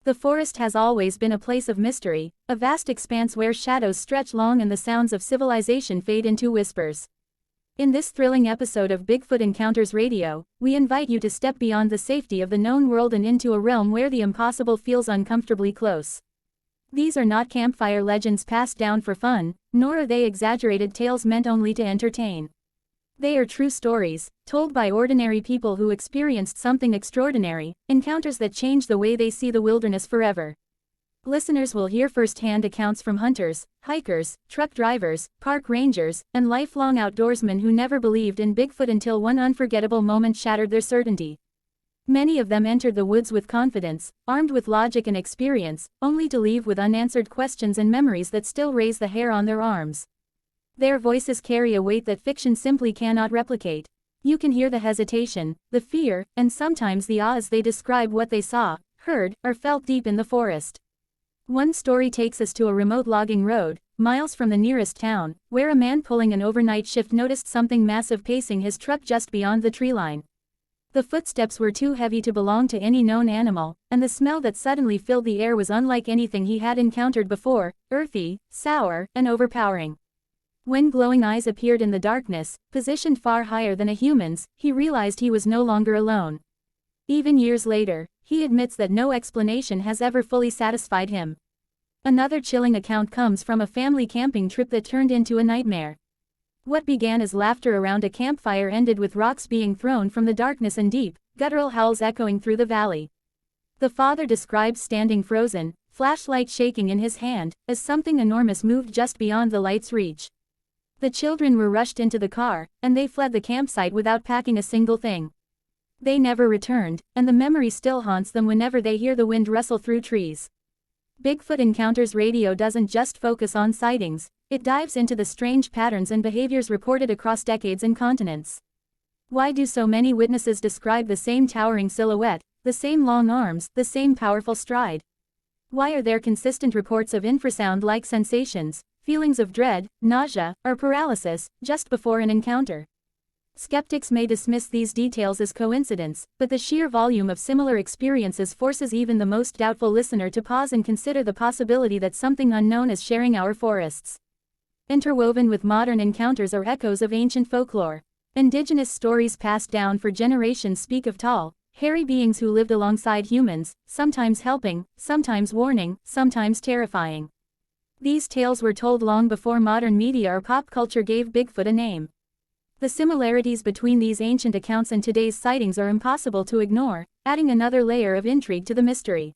The forest has always been a place of mystery, a vast expanse where shadows stretch long and the sounds of civilization fade into whispers. In this thrilling episode of Bigfoot Encounters Radio, we invite you to step beyond the safety of the known world and into a realm where the impossible feels uncomfortably close. These are not campfire legends passed down for fun, nor are they exaggerated tales meant only to entertain. They are true stories, told by ordinary people who experienced something extraordinary, encounters that change the way they see the wilderness forever. Listeners will hear first-hand accounts from hunters, hikers, truck drivers, park rangers, and lifelong outdoorsmen who never believed in Bigfoot until one unforgettable moment shattered their certainty. Many of them entered the woods with confidence, armed with logic and experience, only to leave with unanswered questions and memories that still raise the hair on their arms. Their voices carry a weight that fiction simply cannot replicate. You can hear the hesitation, the fear, and sometimes the awe as they describe what they saw, heard, or felt deep in the forest. One story takes us to a remote logging road, miles from the nearest town, where a man pulling an overnight shift noticed something massive pacing his truck just beyond the tree line. The footsteps were too heavy to belong to any known animal, and the smell that suddenly filled the air was unlike anything he had encountered before, earthy, sour, and overpowering. When glowing eyes appeared in the darkness, positioned far higher than a human's, he realized he was no longer alone. Even years later, he admits that no explanation has ever fully satisfied him. Another chilling account comes from a family camping trip that turned into a nightmare. What began as laughter around a campfire ended with rocks being thrown from the darkness and deep, guttural howls echoing through the valley. The father describes standing frozen, flashlight shaking in his hand, as something enormous moved just beyond the light's reach. The children were rushed into the car, and they fled the campsite without packing a single thing. They never returned, and the memory still haunts them whenever they hear the wind rustle through trees. Bigfoot Encounters Radio doesn't just focus on sightings, it dives into the strange patterns and behaviors reported across decades and continents. Why do so many witnesses describe the same towering silhouette, the same long arms, the same powerful stride? Why are there consistent reports of infrasound-like sensations, feelings of dread, nausea, or paralysis, just before an encounter? Skeptics may dismiss these details as coincidence, but the sheer volume of similar experiences forces even the most doubtful listener to pause and consider the possibility that something unknown is sharing our forests. Interwoven with modern encounters are echoes of ancient folklore. Indigenous stories passed down for generations speak of tall, hairy beings who lived alongside humans, sometimes helping, sometimes warning, sometimes terrifying. These tales were told long before modern media or pop culture gave Bigfoot a name. The similarities between these ancient accounts and today's sightings are impossible to ignore, adding another layer of intrigue to the mystery.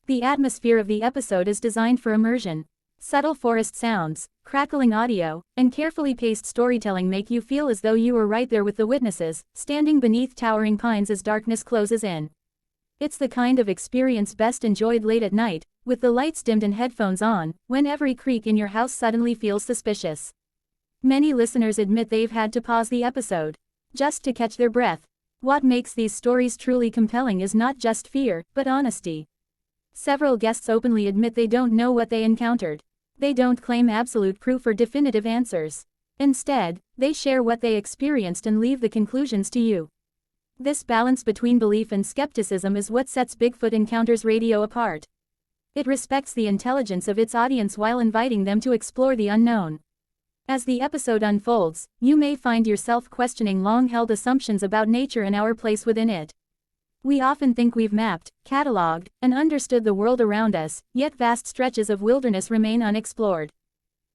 The atmosphere of the episode is designed for immersion. Subtle forest sounds, crackling audio, and carefully paced storytelling make you feel as though you were right there with the witnesses, standing beneath towering pines as darkness closes in. It's the kind of experience best enjoyed late at night, with the lights dimmed and headphones on, when every creak in your house suddenly feels suspicious. Many listeners admit they've had to pause the episode just to catch their breath. What makes these stories truly compelling is not just fear, but honesty. Several guests openly admit they don't know what they encountered. They don't claim absolute proof or definitive answers. Instead, they share what they experienced and leave the conclusions to you. This balance between belief and skepticism is what sets Bigfoot Encounters Radio apart. It respects the intelligence of its audience while inviting them to explore the unknown. As the episode unfolds, you may find yourself questioning long-held assumptions about nature and our place within it. We often think we've mapped, cataloged, and understood the world around us, yet vast stretches of wilderness remain unexplored.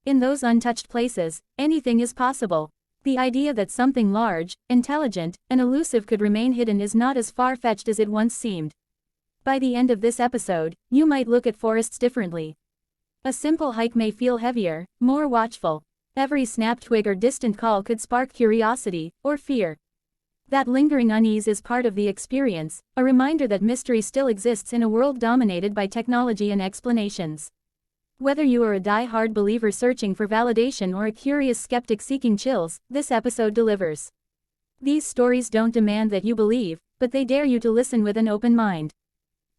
In those untouched places, anything is possible. The idea that something large, intelligent, and elusive could remain hidden is not as far-fetched as it once seemed. By the end of this episode, you might look at forests differently. A simple hike may feel heavier, more watchful. Every snapped twig or distant call could spark curiosity, or fear. That lingering unease is part of the experience, a reminder that mystery still exists in a world dominated by technology and explanations. Whether you are a die-hard believer searching for validation or a curious skeptic seeking chills, this episode delivers. These stories don't demand that you believe, but they dare you to listen with an open mind.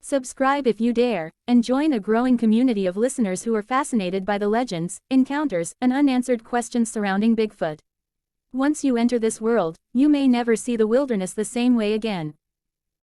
Subscribe if you dare, and join a growing community of listeners who are fascinated by the legends, encounters, and unanswered questions surrounding Bigfoot. Once you enter this world, you may never see the wilderness the same way again.